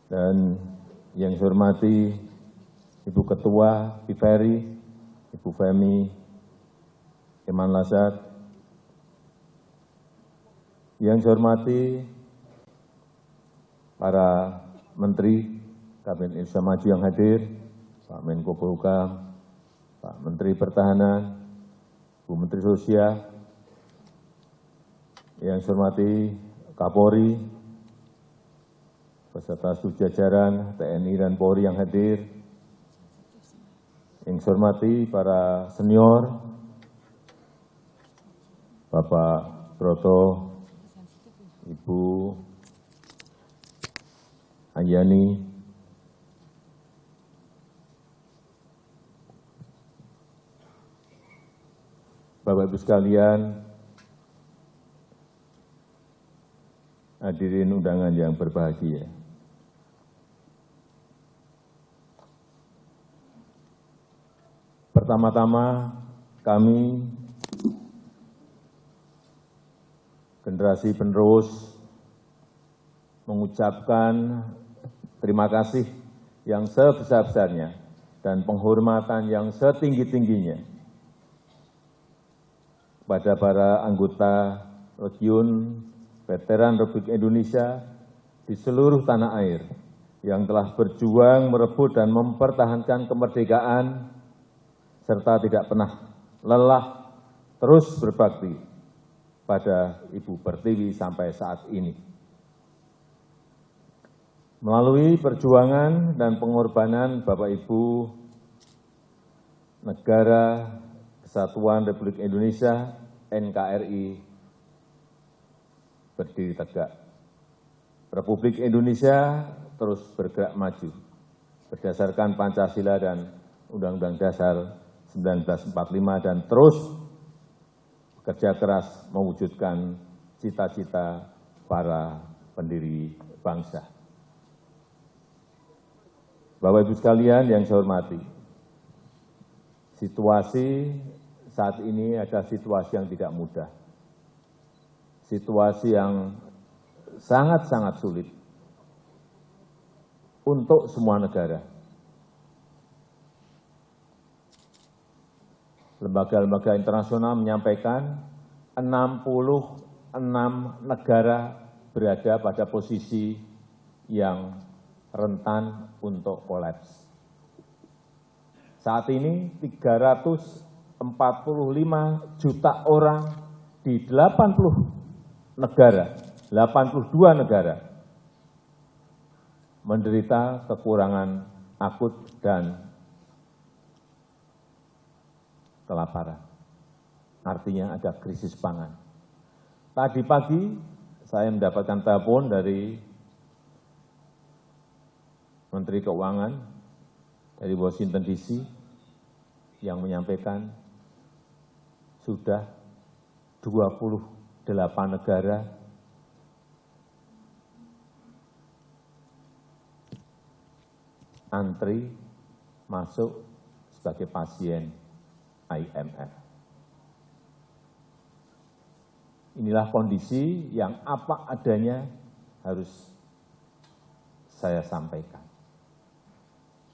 Dan yang saya hormati Ibu Ketua PIVERI, Ibu Femi Iman Lasat, yang saya hormati para Menteri Kabinet Indonesia Maju yang hadir, Pak Menko Polhukam, Pak Menteri Pertahanan, Bu Menteri Sosial, yang saya hormati Kapolri, beserta seluruh jajaran TNI dan Polri yang hadir, yang saya hormati para senior, Bapak Broto, Ibu Anjani, Bapak Ibu sekalian, hadirin undangan yang berbahagia. Pertama-tama kami generasi penerus mengucapkan terima kasih yang sebesar-besarnya dan penghormatan yang setinggi-tingginya kepada para anggota Legiun Veteran Republik Indonesia di seluruh tanah air yang telah berjuang merebut dan mempertahankan kemerdekaan serta tidak pernah lelah terus berbakti pada Ibu Pertiwi sampai saat ini. Melalui perjuangan dan pengorbanan Bapak Ibu, Negara Kesatuan Republik Indonesia NKRI berdiri tegak. Republik Indonesia terus bergerak maju berdasarkan Pancasila dan Undang-Undang Dasar 1945 dan terus bekerja keras mewujudkan cita-cita para pendiri bangsa. Bapak Ibu sekalian yang saya hormati, situasi saat ini adalah situasi yang tidak mudah. Situasi yang sangat-sangat sulit untuk semua negara. Lembaga-lembaga internasional menyampaikan 66 negara berada pada posisi yang rentan untuk kolaps. Saat ini 345 juta orang di 80 negara, 82 negara menderita kekurangan akut dan kelaparan. Artinya ada krisis pangan. Tadi pagi saya mendapatkan telepon dari Menteri Keuangan dari Washington DC yang menyampaikan sudah 28 negara antri masuk sebagai pasien IMF. Inilah kondisi yang apa adanya harus saya sampaikan.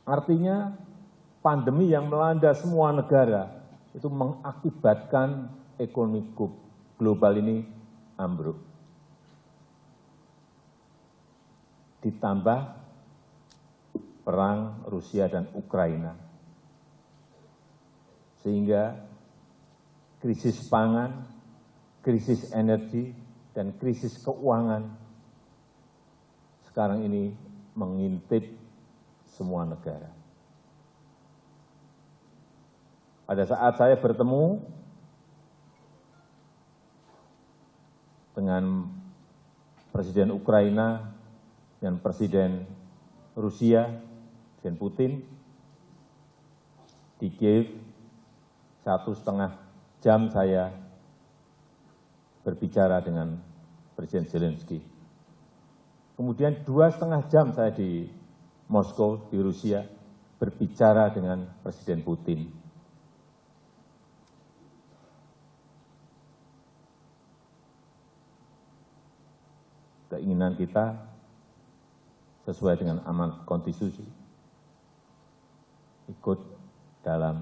Artinya pandemi yang melanda semua negara itu mengakibatkan ekonomi global ini ambruk. Ditambah perang Rusia dan Ukraina. Sehingga krisis pangan, krisis energi, dan krisis keuangan sekarang ini mengintip semua negara. Pada saat saya bertemu dengan Presiden Ukraina dan Presiden Rusia, Presiden Putin, di Kiev, 1,5 jam saya berbicara dengan Presiden Zelensky. Kemudian 2,5 jam saya di Moskow, di Rusia, berbicara dengan Presiden Putin. Keinginan kita sesuai dengan amanat konstitusi, ikut dalam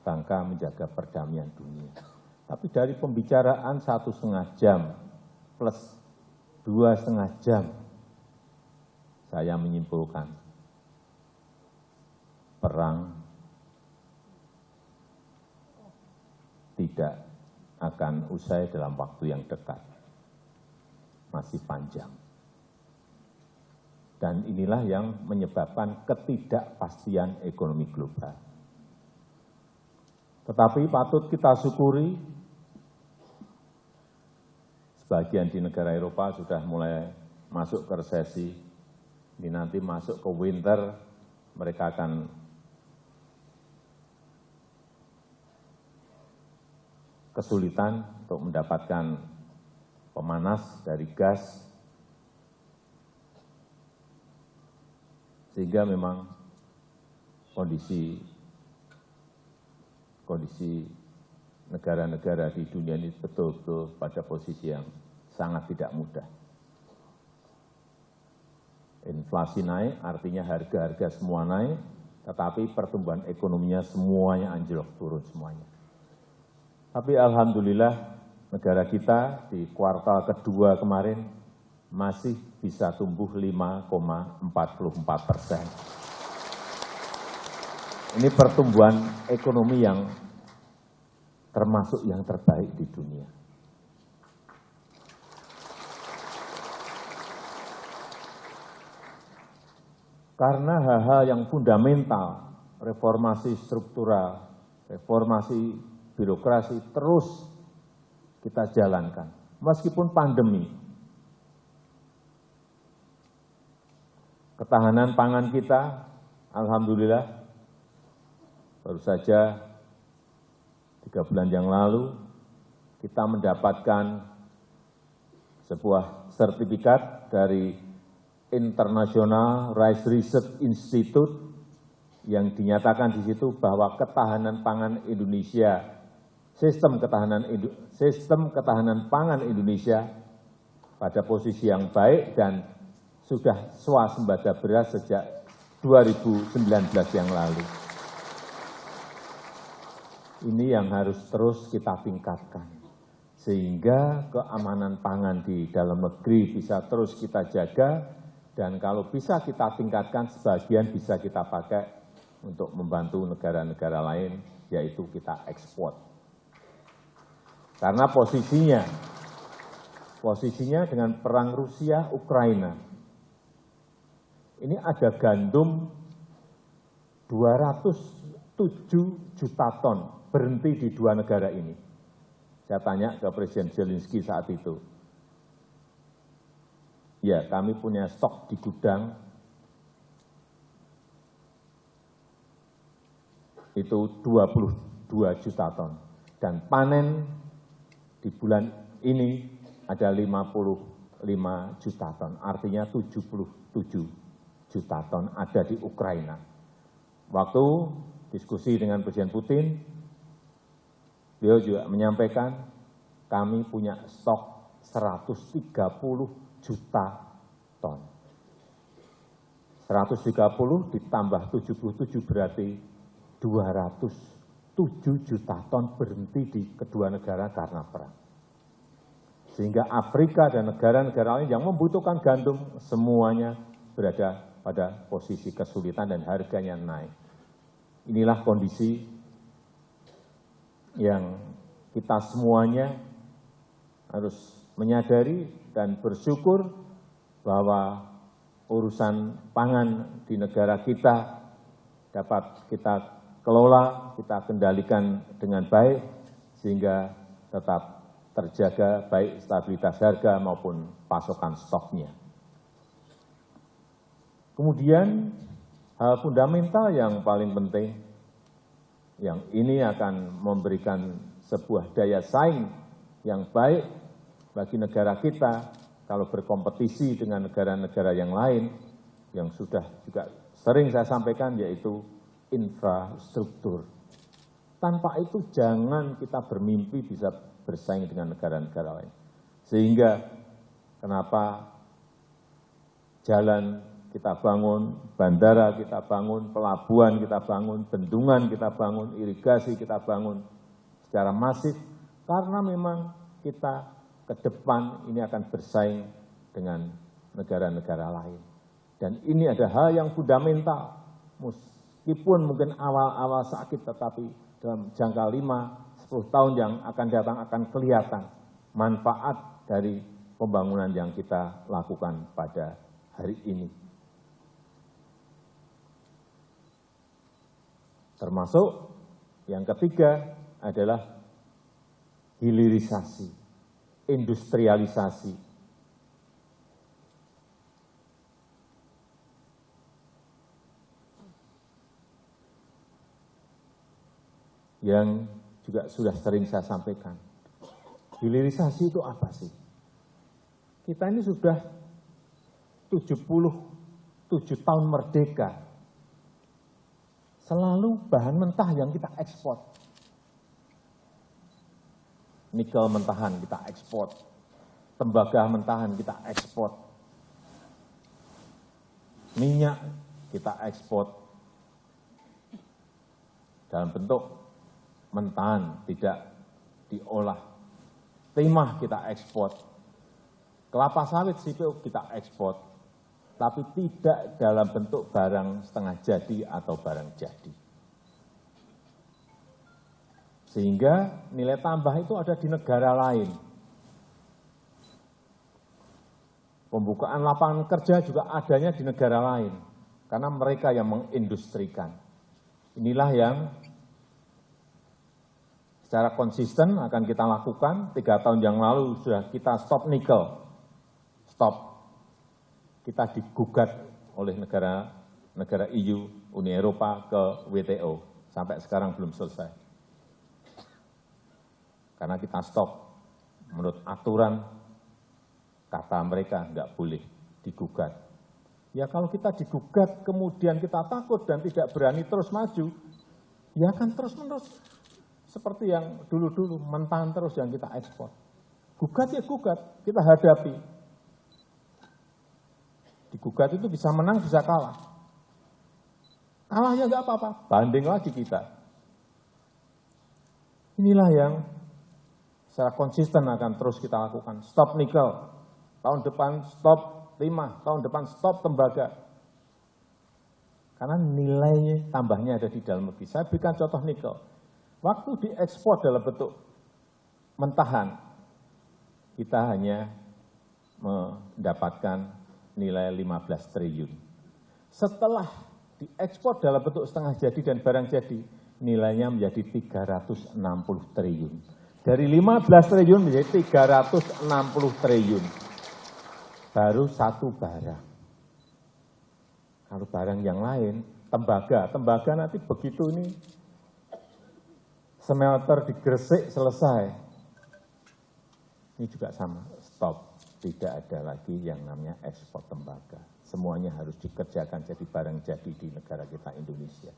rangka menjaga perdamaian dunia. Tapi dari pembicaraan 1,5 jam plus 2,5 jam, saya menyimpulkan perang tidak akan usai dalam waktu yang dekat, masih panjang. Dan inilah yang menyebabkan ketidakpastian ekonomi global. Tetapi patut kita syukuri, sebagian di negara Eropa sudah mulai masuk ke resesi, ini nanti masuk ke winter, mereka akan kesulitan untuk mendapatkan pemanas dari gas, sehingga memang kondisi negara-negara di dunia ini betul-betul pada posisi yang sangat tidak mudah. Inflasi naik, artinya harga-harga semua naik, tetapi pertumbuhan ekonominya semuanya anjlok, turun semuanya. Tapi alhamdulillah negara kita di kuartal kedua kemarin masih bisa tumbuh 5,44%. Ini pertumbuhan ekonomi yang termasuk yang terbaik di dunia. Karena hal-hal yang fundamental, reformasi struktural, reformasi birokrasi terus kita jalankan, meskipun pandemi. Ketahanan pangan kita, alhamdulillah, baru saja 3 bulan yang lalu kita mendapatkan sebuah sertifikat dari International Rice Research Institute yang dinyatakan di situ bahwa ketahanan pangan Indonesia, sistem ketahanan pangan Indonesia pada posisi yang baik dan sudah swasembada beras sejak 2019 yang lalu. Ini yang harus terus kita tingkatkan, sehingga keamanan pangan di dalam negeri bisa terus kita jaga, dan kalau bisa kita tingkatkan, sebagian bisa kita pakai untuk membantu negara-negara lain, yaitu kita ekspor. Karena posisinya dengan perang Rusia-Ukraina, ini ada gandum 207 juta ton berhenti di 2 negara ini. Saya tanya ke Presiden Zelensky saat itu. Ya, kami punya stok di gudang itu 22 juta ton. Dan panen di bulan ini ada 55 juta ton, artinya 77 juta ton ada di Ukraina. Waktu diskusi dengan Presiden Putin, beliau juga menyampaikan kami punya stok 130 juta ton. 130 ditambah 77 berarti 207 juta ton berhenti di kedua negara karena perang. Sehingga Afrika dan negara-negara lain yang membutuhkan gandum semuanya berada pada posisi kesulitan dan harganya naik. Inilah kondisi yang kita semuanya harus menyadari dan bersyukur bahwa urusan pangan di negara kita dapat kita kelola, kita kendalikan dengan baik, sehingga tetap terjaga baik stabilitas harga maupun pasokan stoknya. Kemudian hal fundamental yang paling penting, yang ini akan memberikan sebuah daya saing yang baik bagi negara kita kalau berkompetisi dengan negara-negara yang lain, yang sudah juga sering saya sampaikan, yaitu infrastruktur. Tanpa itu jangan kita bermimpi bisa bersaing dengan negara-negara lain. Sehingga kenapa jalan kita bangun, bandara kita bangun, pelabuhan kita bangun, bendungan kita bangun, irigasi kita bangun secara masif, karena memang kita ke depan ini akan bersaing dengan negara-negara lain. Dan ini ada hal yang fundamental, meskipun mungkin awal-awal sakit, tetapi dalam jangka 5-10 tahun yang akan datang akan kelihatan manfaat dari pembangunan yang kita lakukan pada hari ini. Termasuk yang ketiga adalah hilirisasi, industrialisasi. Yang juga sudah sering saya sampaikan. Hilirisasi itu apa sih? Kita ini sudah 77 tahun merdeka. Selalu bahan mentah yang kita ekspor. Nikel mentahan kita ekspor. Tembaga mentahan kita ekspor. Minyak kita ekspor. Dalam bentuk mentahan, tidak diolah. Timah kita ekspor. Kelapa sawit CPO kita ekspor. Tapi tidak dalam bentuk barang setengah jadi atau barang jadi. Sehingga nilai tambah itu ada di negara lain. Pembukaan lapangan kerja juga adanya di negara lain. Karena mereka yang mengindustrikan. Inilah yang secara konsisten akan kita lakukan. 3 tahun yang lalu sudah kita stop nikel. Stop. Kita digugat oleh negara EU, Uni Eropa ke WTO. Sampai sekarang belum selesai. Karena kita stop. Menurut aturan, kata mereka nggak boleh digugat. Ya kalau kita digugat, kemudian kita takut dan tidak berani terus maju, ya akan terus-menerus. Seperti yang dulu-dulu, mentahan terus yang kita ekspor. Gugat ya gugat, kita hadapi. Digugat itu bisa menang, bisa kalah. Kalahnya nggak apa-apa, banding lagi kita. Inilah yang secara konsisten akan terus kita lakukan. Stop nikel, tahun depan stop timah, tahun depan stop tembaga. Karena nilai tambahnya ada di dalam negeri. Saya berikan contoh nikel. Waktu diekspor dalam bentuk mentahan, kita hanya mendapatkan nilai 15 triliun. Setelah diekspor dalam bentuk setengah jadi dan barang jadi, nilainya menjadi 360 triliun. Dari 15 triliun menjadi 360 triliun. Baru satu barang. Kalau barang yang lain, tembaga nanti begitu ini smelter di Gresik selesai. Ini juga sama, stop. Tidak ada lagi yang namanya ekspor tembaga. Semuanya harus dikerjakan jadi barang jadi di negara kita Indonesia.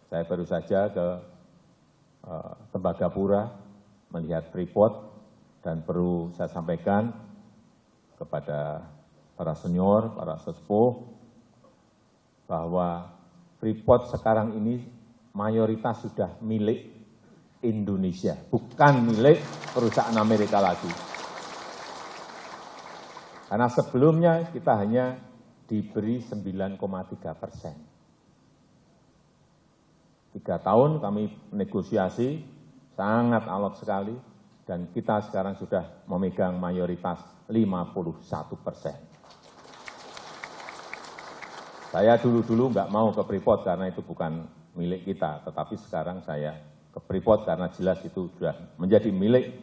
Saya baru saja ke Tembagapura melihat Freeport dan perlu saya sampaikan kepada para senior, para sesepuh bahwa Freeport sekarang ini mayoritas sudah milik Indonesia, bukan milik perusahaan Amerika lagi. Karena sebelumnya kita hanya diberi 9,3%. 3 tahun kami negosiasi, sangat alot sekali, dan kita sekarang sudah memegang mayoritas 51%. Saya dulu-dulu nggak mau ke Freeport karena itu bukan milik kita, tetapi sekarang saya ke Freeport karena jelas itu sudah menjadi milik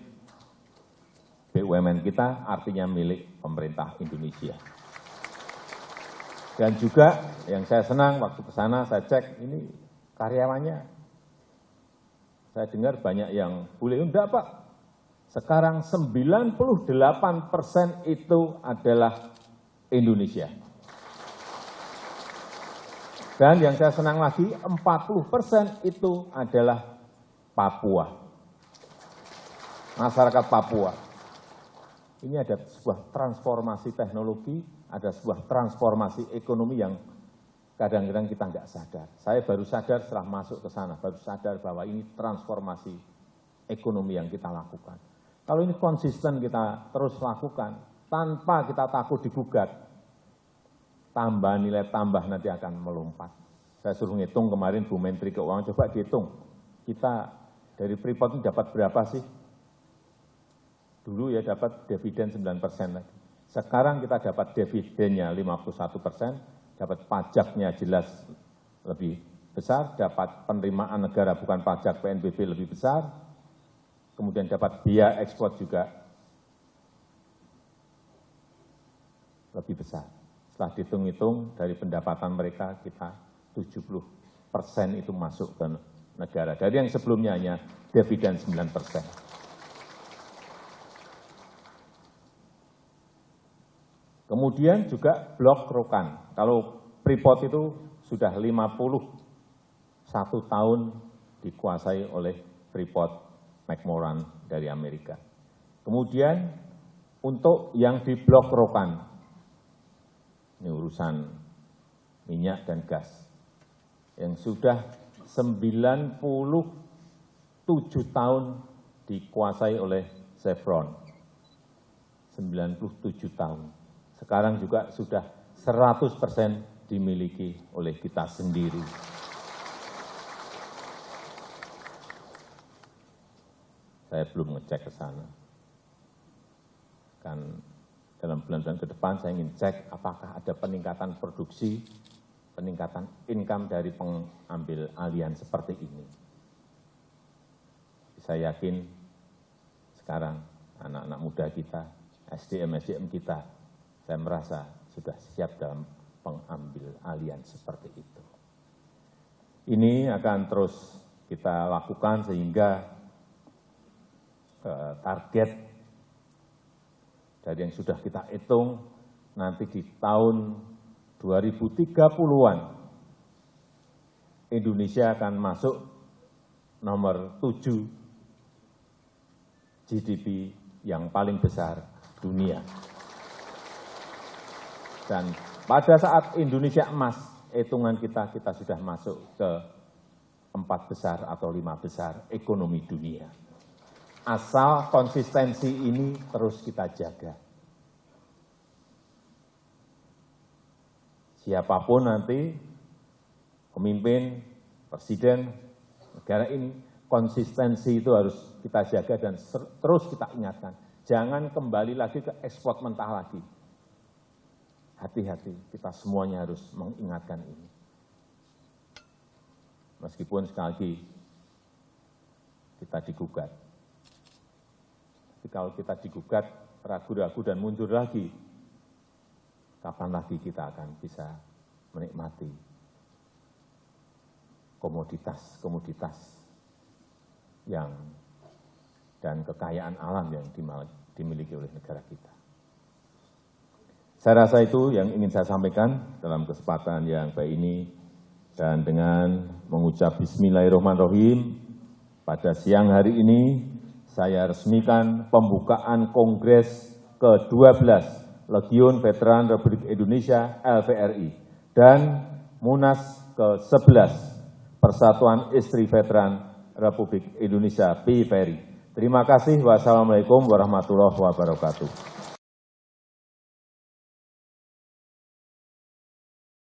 BUMN kita, artinya milik pemerintah Indonesia. Dan juga yang saya senang waktu ke sana saya cek ini karyawannya. Saya dengar banyak yang boleh, enggak Pak. Sekarang 98% itu adalah Indonesia. Dan yang saya senang lagi, 40% itu adalah Papua. Masyarakat Papua. Ini ada sebuah transformasi teknologi ada sebuah transformasi ekonomi yang kadang-kadang kita nggak sadar. Saya baru sadar setelah masuk ke sana, baru sadar bahwa ini transformasi ekonomi yang kita lakukan. Kalau ini konsisten kita terus lakukan, tanpa kita takut digugat, tambah nilai tambah nanti akan melompat. Saya suruh ngitung kemarin Bu Menteri Keuangan, coba dihitung, kita dari Freeport ini dapat berapa sih? Dulu ya dapat dividen 9% lagi. Sekarang kita dapat dividennya 51%, dapat pajaknya jelas lebih besar, dapat penerimaan negara bukan pajak PNBP lebih besar, kemudian dapat biaya ekspor juga lebih besar. Setelah dihitung-hitung dari pendapatan mereka, kita 70% itu masuk ke negara. Dari yang sebelumnya hanya dividen 9%. Kemudian juga blok rokan. Kalau Freeport itu sudah 51 tahun dikuasai oleh Freeport McMoran dari Amerika. Kemudian untuk yang di blok rokan, ini urusan minyak dan gas, yang sudah 97 tahun dikuasai oleh Chevron, 97 tahun. Sekarang juga sudah 100% dimiliki oleh kita sendiri. Saya belum ngecek ke sana. Kan dalam bulan-bulan ke depan saya ingin cek apakah ada peningkatan produksi, peningkatan income dari pengambil alihan seperti ini. Saya yakin sekarang anak-anak muda kita, SDM kita, saya merasa sudah siap dalam pengambil alihan seperti itu. Ini akan terus kita lakukan sehingga target dari yang sudah kita hitung nanti di tahun 2030-an Indonesia akan masuk nomor 7 GDP yang paling besar dunia. Dan pada saat Indonesia emas, hitungan kita sudah masuk ke 4 besar atau 5 besar ekonomi dunia. Asal konsistensi ini terus kita jaga. Siapapun nanti pemimpin, presiden negara ini, konsistensi itu harus kita jaga dan terus kita ingatkan. Jangan kembali lagi ke ekspor mentah lagi. Hati-hati, kita semuanya harus mengingatkan ini. Meskipun sekali lagi kita digugat. Tapi kalau kita digugat, ragu-ragu dan mundur lagi, kapan lagi kita akan bisa menikmati komoditas-komoditas yang dan kekayaan alam yang dimiliki oleh negara kita. Saya rasa itu yang ingin saya sampaikan dalam kesempatan yang baik ini, dan dengan mengucap bismillahirrahmanirrahim, pada siang hari ini saya resmikan pembukaan Kongres ke-12 Legiun Veteran Republik Indonesia LVRI dan Munas ke-11 Persatuan Istri Veteran Republik Indonesia PVRI. Terima kasih. Wassalamualaikum warahmatullahi wabarakatuh.